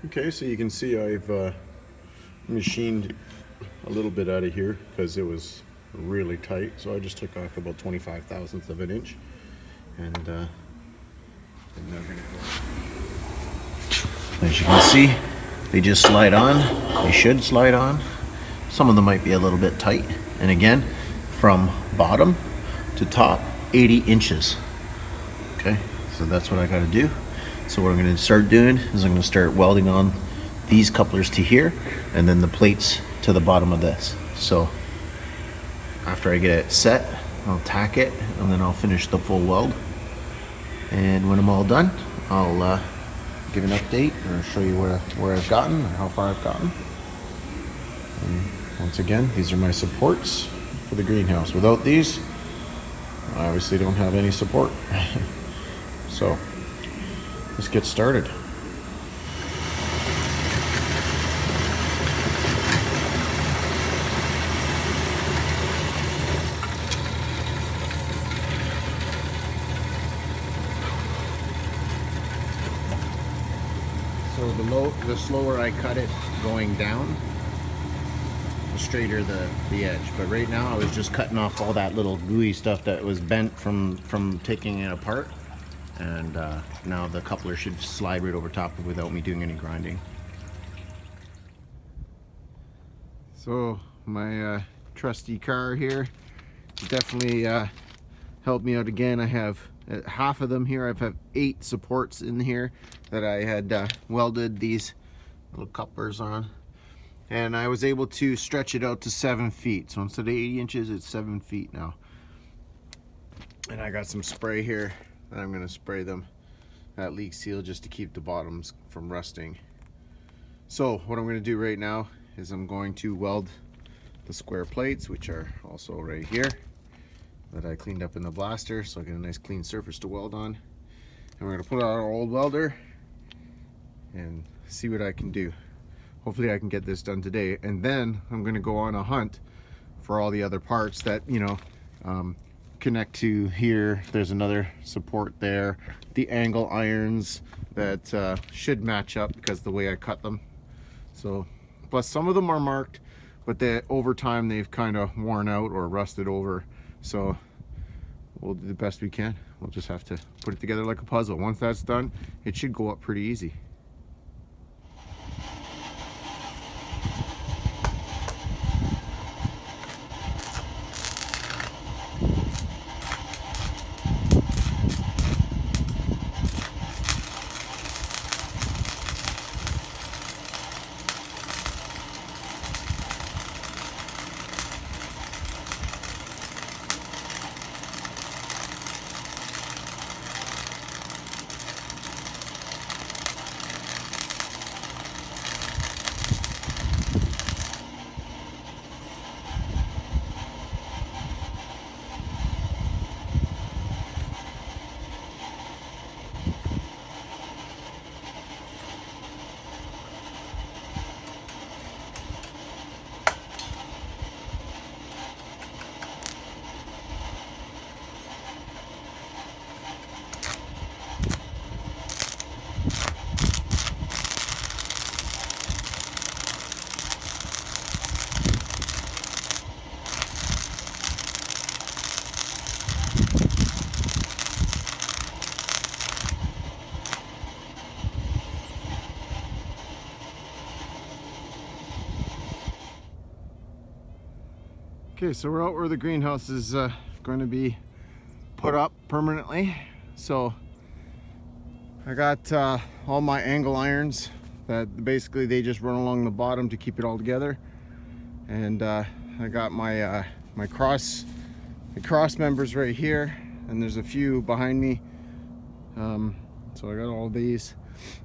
Okay, so you can see I've machined a little bit out of here because it was really tight. So I just took off about 25 thousandths of an inch, and they're gonna go. As you can see, they just slide on. They should slide on. Some of them might be a little bit tight. And again, from bottom to top, 80 inches. Okay, so that's what I got to do. So what I'm going to start doing is I'm going to start welding on these couplers to here, and then the plates to the bottom of this. So after I get it set, I'll tack it, and then I'll finish the full weld. And when I'm all done, I'll give an update or show you where I've gotten or how far I've gotten. And once again, these are my supports for the greenhouse. Without these, I obviously don't have any support. So let's get started. So the slower I cut it going down, the straighter the edge. But right now I was just cutting off all that little gooey stuff that was bent from taking it apart. And now the coupler should slide right over top without me doing any grinding. So my trusty car here definitely helped me out again. I have half of them here. I've had 8 supports in here that I had welded these little couplers on, and I was able to stretch it out to 7 feet. So instead of 80 inches, it's 7 feet now. And I got some spray here, and I'm going to spray them at leak seal just to keep the bottoms from rusting. So what I'm going to do right now is I'm going to weld the square plates, which are also right here, that I cleaned up in the blaster, so I get a nice clean surface to weld on. And we're going to put out our old welder and see what I can do. Hopefully I can get this done today, and then I'm going to go on a hunt for all the other parts that, you know, connect to here. There's another support there, the angle irons that should match up because of the way I cut them. So plus some of them are marked, but over time they've kind of worn out or rusted over. So we'll do the best we can. We'll just have to put it together like a puzzle. Once that's done, it should go up pretty easy. Okay, so we're out where the greenhouse is going to be put up permanently. So I got all my angle irons that basically they just run along the bottom to keep it all together, and I got my my cross members right here, and there's a few behind me. So I got all these.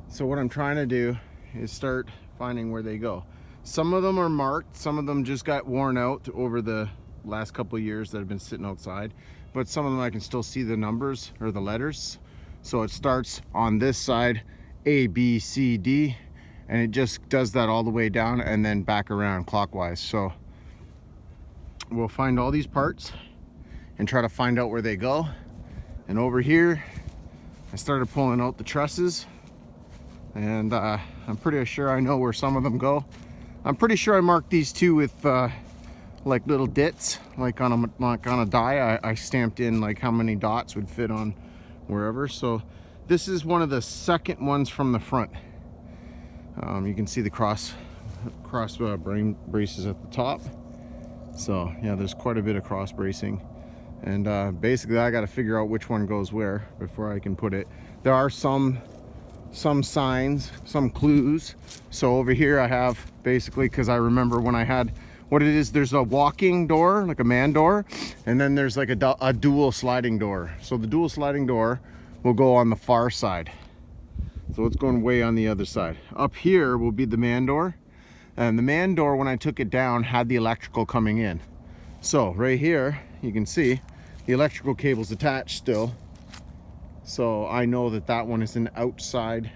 So what I'm trying to do is start finding where they go. Some of them are marked, some of them just got worn out over the last couple of years that have been sitting outside, but some of them I can still see the numbers or the letters. So it starts on this side, A, B, C, D, and it just does that all the way down and then back around clockwise. So we'll find all these parts and try to find out where they go. And over here, I started pulling out the trusses and I'm pretty sure I know where some of them go. I'm pretty sure I marked these two with like little dits, like on a die. I stamped in like how many dots would fit on wherever. So this is one of the second ones from the front. You can see the cross braces at the top. So yeah, there's quite a bit of cross bracing, and basically I got to figure out which one goes where before I can put it. There are some signs, some clues. So over here I have, basically, because I remember when I had what it is, there's a walking door, like a man door, and then there's like a dual sliding door. So the dual sliding door will go on the far side, so it's going way on the other side. Up here will be the man door, and the man door, when I took it down, had the electrical coming in. So right here you can see the electrical cable's attached still, so I know that that one is an outside,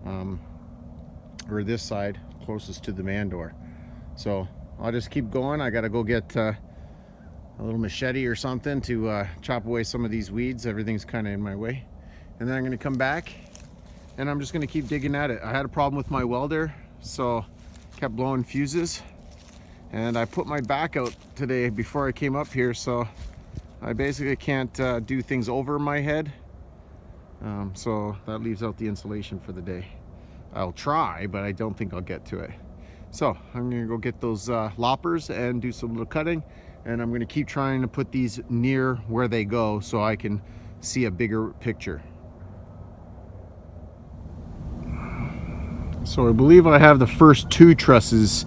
or this side closest to the man door. So I'll just keep going. I gotta go get a little machete or something to chop away some of these weeds. Everything's kind of in my way, and then I'm gonna come back and I'm just gonna keep digging at it. I had a problem with my welder, so kept blowing fuses, and I put my back out today before I came up here, so I basically can't do things over my head. So that leaves out the insulation for the day. I'll try, but I don't think I'll get to it. So I'm gonna go get those loppers and do some little cutting, and I'm gonna keep trying to put these near where they go so I can see a bigger picture. So I believe I have the first two trusses.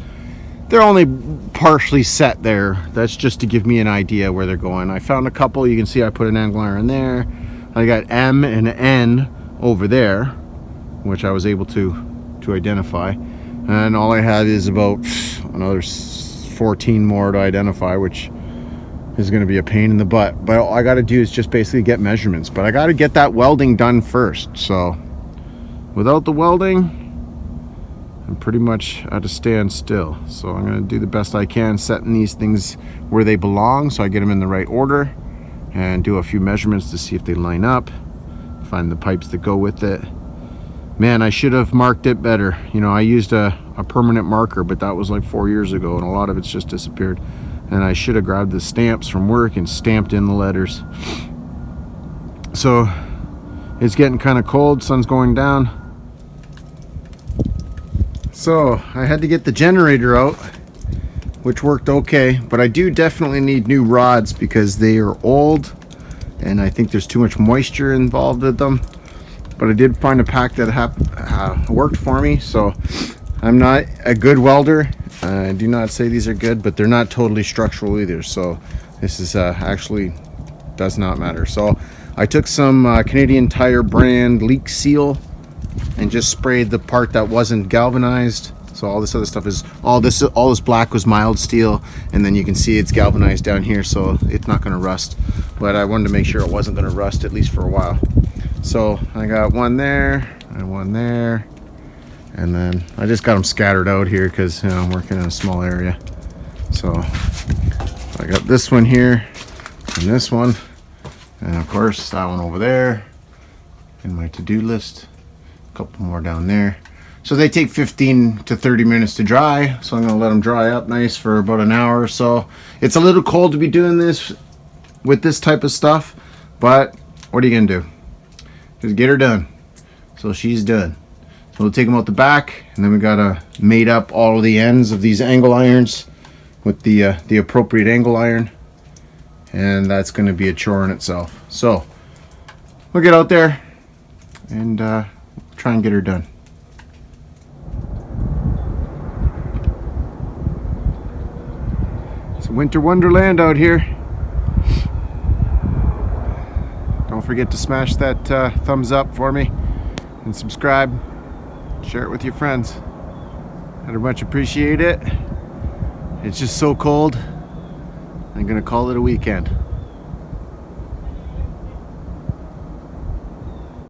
They're only partially set there. That's just to give me an idea where they're going. I found a couple. You can see I put an angle iron there. I got M and N over there, which I was able to identify. And all I had is about another 14 more to identify, which is going to be a pain in the butt. But all I got to do is just basically get measurements. But I got to get that welding done first. So without the welding, I'm pretty much at a standstill. So I'm going to do the best I can, setting these things where they belong so I get them in the right order, and do a few measurements to see if they line up, find the pipes that go with it. Man, I should have marked it better. You know, I used a permanent marker, but that was like 4 years ago, and a lot of it's just disappeared. And I should have grabbed the stamps from work and stamped in the letters. So it's getting kind of cold, sun's going down. So I had to get the generator out, which worked okay, but I do definitely need new rods because they are old and I think there's too much moisture involved with them. But I did find a pack that worked for me. So I'm not a good welder. I do not say these are good, but they're not totally structural either. So this is actually does not matter. So I took some Canadian Tire brand leak seal and just sprayed the part that wasn't galvanized. So all this other stuff is, all this black was mild steel, and then you can see it's galvanized down here, so it's not going to rust. But I wanted to make sure it wasn't going to rust, at least for a while. So I got one there and one there, and then I just got them scattered out here because, you know, I'm working in a small area. So I got this one here and this one, and of course that one over there in my to-do list. A couple more down there. So they take 15 to 30 minutes to dry, so I'm going to let them dry up nice for about an hour or so. It's a little cold to be doing this with this type of stuff, but what are you going to do? Just get her done. So she's done. So we'll take them out the back, and then we got to mate up all of the ends of these angle irons with the appropriate angle iron, and that's going to be a chore in itself. So we'll get out there and try and get her done. It's a winter wonderland out here. Don't forget to smash that thumbs up for me and subscribe. Share it with your friends. I'd much appreciate it. It's just so cold. I'm gonna call it a weekend.